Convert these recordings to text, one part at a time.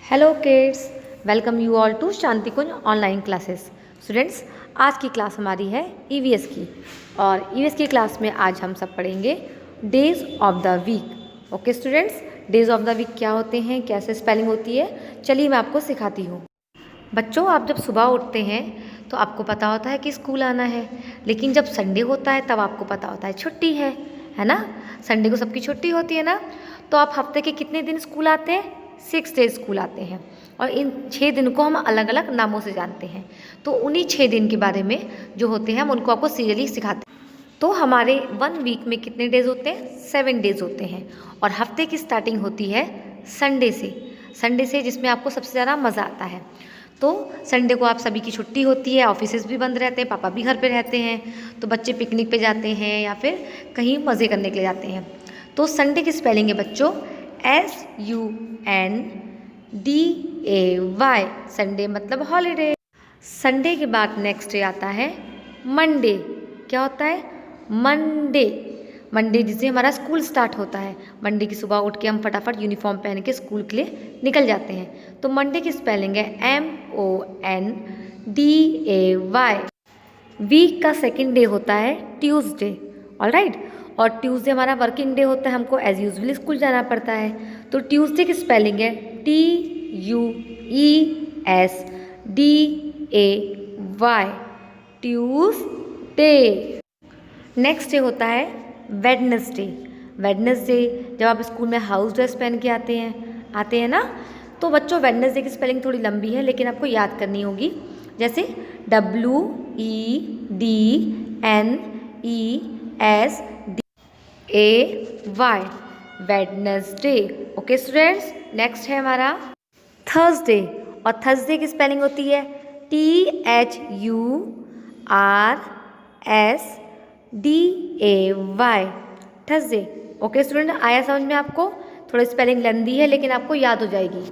Hello kids, welcome you all to Shanti Kunj online classes. Students, आज की class हमारी है ईवीएस की और ईवीएस की क्लास में आज हम सब पढ़ेंगे days of the week. Okay students, days of the week क्या होते हैं, कैसे स्पेलिंग होती है, चलिए मैं आपको सिखाती हूँ। बच्चों, आप जब सुबह उठते हैं तो आपको पता होता है कि स्कूल आना है, लेकिन जब संडे होता है तब आपको पता होता है छुट्टी है ना। संडे को सबकी छुट्टी होती है ना। तो आप हफ्ते के कितने दिन स्कूल आते हैं? 6 डेज स्कूल आते हैं और इन 6 दिन को हम अलग अलग नामों से जानते हैं। तो उन्हीं 6 दिन के बारे में जो होते हैं हम उनको आपको सीरियली सिखाते हैं। तो हमारे 1 वीक में कितने डेज होते हैं? 7 डेज होते हैं और हफ्ते की स्टार्टिंग होती है संडे से जिसमें आपको सबसे ज़्यादा मज़ा आता है। तो संडे को आप सभी की छुट्टी होती है, ऑफिसेज भी बंद रहते हैं, पापा भी घर पे रहते हैं, तो बच्चे पिकनिक पे जाते हैं या फिर कहीं मज़े करने के लिए जाते हैं। तो संडे की स्पेलिंग है बच्चों SUNDAY। संडे मतलब हॉलीडे। संडे के बाद नेक्स्ट डे आता है मंडे। क्या होता है? मंडे जिससे हमारा स्कूल स्टार्ट होता है। मंडे की सुबह उठ के हम फटाफट यूनिफॉर्म पहन के स्कूल के लिए निकल जाते हैं। तो मंडे की स्पेलिंग है MONDAY। वीक का सेकंड डे होता है ट्यूसडे। ऑलराइट, और ट्यूसडे हमारा वर्किंग डे होता है, हमको एज यूजल स्कूल जाना पड़ता है। तो ट्यूसडे की स्पेलिंग है TUESDAY, ट्यूसडे। नेक्स्ट डे होता है वेडनेसडे। जब आप स्कूल में हाउस ड्रेस पहन के आते हैं ना। तो बच्चों, वेडनेसडे की स्पेलिंग थोड़ी लंबी है लेकिन आपको याद करनी होगी। जैसे WEDNESDAY, Wednesday. Okay students, next है हमारा थर्सडे और थर्सडे की स्पेलिंग होती है THURSDAY, थर्सडे। ओके स्टूडेंट, आया समझ में आपको? थोड़ी स्पेलिंग लेंदी है लेकिन आपको याद हो जाएगी।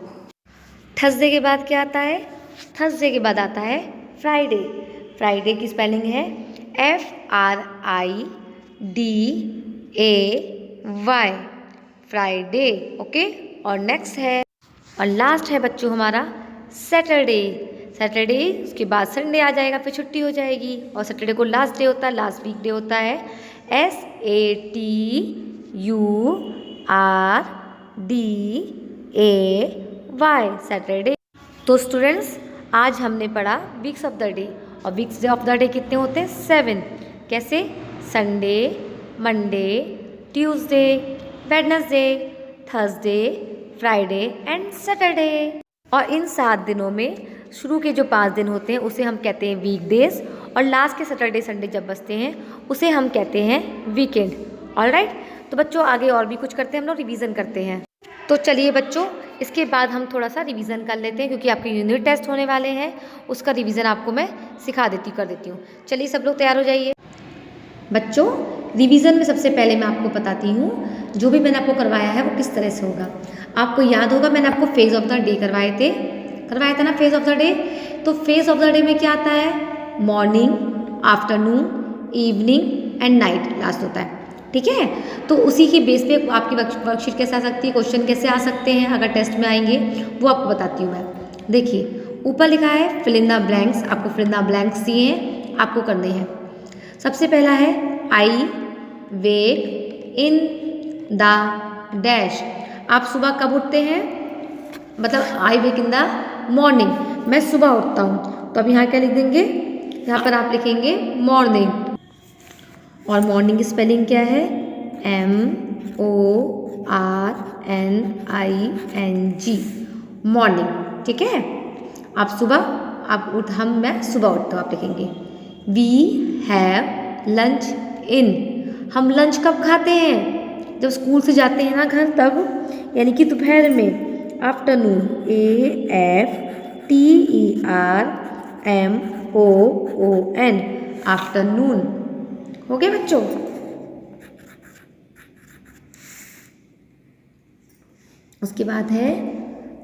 थर्सडे के बाद क्या आता है? थर्सडे के बाद आता है फ्राइडे की स्पेलिंग है FRIDAY, फ्राइडे। ओके, और नेक्स्ट है और लास्ट है बच्चों हमारा सैटरडे। उसके बाद संडे आ जाएगा, फिर छुट्टी हो जाएगी और सैटरडे को लास्ट डे होता है, लास्ट वीक डे होता है SATURDAY, सैटरडे। तो स्टूडेंट्स, आज हमने पढ़ा वीक्स ऑफ द डे और वीक्स ऑफ द डे कितने होते हैं? 7। कैसे? Sunday, Monday, Tuesday, Wednesday, Thursday, Friday and Saturday. और इन 7 दिनों में शुरू के जो 5 दिन होते हैं उसे हम कहते हैं वीकडेज और लास्ट के सैटरडे संडे जब बचते हैं उसे हम कहते हैं वीकेंड। ऑलराइट, तो बच्चों आगे और भी कुछ करते हैं, हम लोग रिवीजन करते हैं। तो चलिए बच्चों, इसके बाद हम थोड़ा सा रिवीजन कर लेते हैं क्योंकि आपके यूनिट टेस्ट होने वाले हैं, उसका रिवीजन आपको मैं कर देती हूँ। चलिए सब लोग तैयार हो जाइए। बच्चों, रिवीजन में सबसे पहले मैं आपको बताती हूँ जो भी मैंने आपको करवाया है वो किस तरह से होगा। आपको याद होगा मैंने आपको फेज ऑफ द डे करवाया था ना, फेज ऑफ द डे। तो फेज ऑफ द डे में क्या आता है? Morning, afternoon, evening and night last होता है। ठीक है, तो उसी की बेस पे आपकी वर्कशीट कैसे आ सकती है, क्वेश्चन कैसे आ सकते हैं अगर टेस्ट में आएंगे, वो आपको बताती हूँ मैं। देखिए, ऊपर लिखा है फिल इन द ब्लैंक्स। आपको फिल इन द ब्लैंक्स दिए हैं, आपको करने हैं। सबसे पहला है आई वेक इन द डैश। आप सुबह कब उठते हैं? मतलब आई वेक इन द मॉर्निंग, मैं सुबह उठता हूँ। तो अब यहाँ क्या लिख देंगे? यहाँ पर आप लिखेंगे मॉर्निंग। और मॉर्निंग की स्पेलिंग क्या है? MORNING, morning. ठीक है, आप सुबह मैं सुबह उठता हूँ, आप लिखेंगे। वी हैव लंच इन। हम लंच कब खाते हैं? जब स्कूल से जाते हैं ना घर, तब, यानी कि दोपहर में, आफ्टरनून, AFTERNOON, आफ्टरनून। हो गया बच्चों? उसके बाद है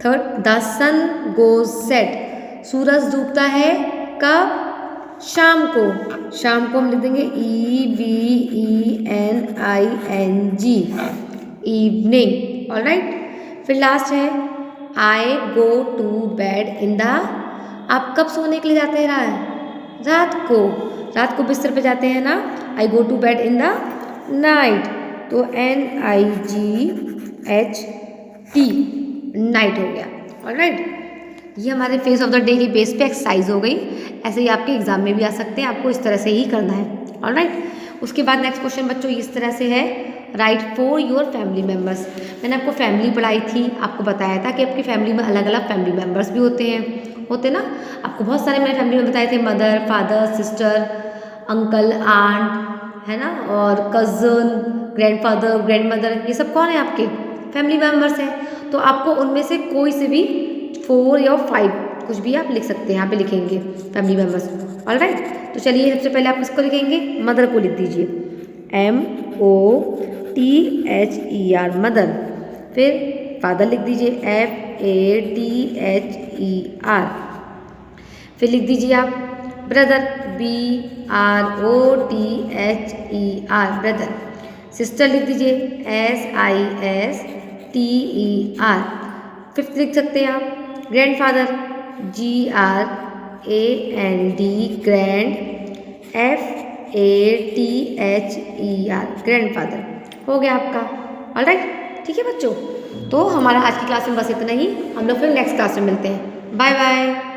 third, the sun goes set. सूरज डूबता है कब? शाम को हम लिख देंगे EVENING, इवनिंग। ऑलराइट, फिर लास्ट है I go to bed in the, आप कब सोने के लिए जाते हैं? रात को, रात को बिस्तर पे जाते हैं ना। I go to bed in the night, तो NIGHT, नाइट हो गया। ऑलराइट, ये हमारे फेस ऑफ द डे की बेस पे एक्सरसाइज हो गई। ऐसे ही आपके एग्जाम में भी आ सकते हैं, आपको इस तरह से ही करना है। ऑलराइट, उसके बाद नेक्स्ट क्वेश्चन बच्चों इस तरह से है, right for your family members. मैंने आपको फैमिली पढ़ाई थी, आपको बताया था कि आपकी फैमिली में अलग अलग फैमिली मेम्बर्स भी होते ना। आपको बहुत सारे मैंने फैमिली में बताए थे, mother, father, sister, uncle, aunt, है ना, और कज़न, ग्रैंडफादर, ग्रैंडमदर, ये सब कौन है? आपके फैमिली मेम्बर्स हैं। तो आपको उनमें से कोई से भी 4 या 5 कुछ भी आप लिख सकते हैं, यहाँ पे लिखेंगे फैमिली मेम्बर्स। ऑलराइट, तो चलिए सबसे पहले आप किसको लिखेंगे? मदर को लिख दीजिए, MOTHER, मदर। फिर फादर लिख दीजिए, FADHER। फिर लिख दीजिए आप ब्रदर, BROTHER, ब्रदर। सिस्टर लिख दीजिए, SISTER। फिफ्थ लिख सकते हैं आप grandfather, GRAND, grand, FATHER, grandfather. हो गया आपका। ऑलराइट, ठीक है बच्चों, तो हमारा आज की क्लास में बस इतना ही। हम लोग फिर नेक्स्ट क्लास में मिलते हैं। Bye bye.